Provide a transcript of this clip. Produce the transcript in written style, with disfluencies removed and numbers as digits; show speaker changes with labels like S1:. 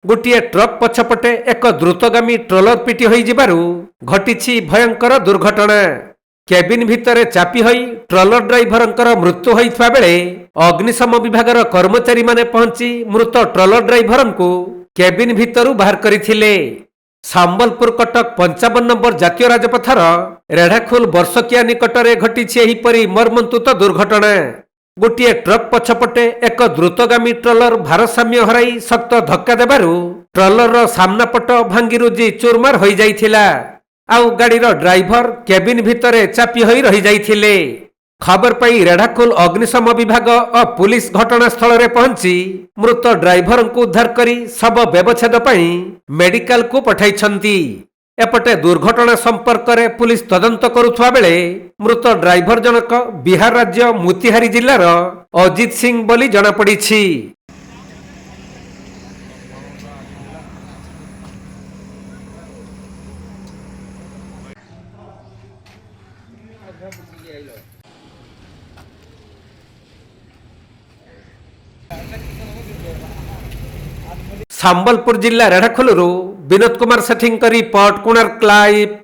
S1: गोटे ट्रक पछपटे एक द्रुतगामी ट्रोलर पिटी होई जिबारु घटिछि भयंकर दुर्घटना। केबिन भितरे चापी होई ट्रोलर ड्राइभरंकर मृत्यु होइथवा बेले अग्निशम विभागर कर्मचारी माने पहुंची मृत ट्रोलर ड्राइभरंकु केबिन भितरु बाहर करिथिले। संबलपुर कटक 55 नंबर जातीय राजपथर रेढ़ाखोल वर्षकिया निकटरे घटिछि एहिपरि मर्मन्तुत दुर्घटना। गोटे ट्रक पछपटे एक द्रुतगामी ट्रोलर भारसाम्य हराई शक्त धक्का देबारु ट्रोलर सामना पट भांगी रुजी चुरमार होई जाइथिला। आउ गाड़ीर ड्राइभर केबिन भितरे चापी होई रही जाइथिले। खबर पाई रेढ़ाखोल अग्निशम विभाग और पुलिस घटनास्थल रे पहुंची मृत ड्राइभर को उद्धार करी शव व्यवच्छेद पई मेडिकल को पठाइछंती। एपटे दुर्घटना संपर्क में पुलिस तदंत करुवा बेले मृत ड्राइभर जनक बिहार राज्य मोतिहारी जिल्लार अजित सिंह बोली जनापड़िछि। संबलपुर जिला रेढ़ाखोलू विनोद कुमार सेठी रिपोर्ट कोणार्क लाइव।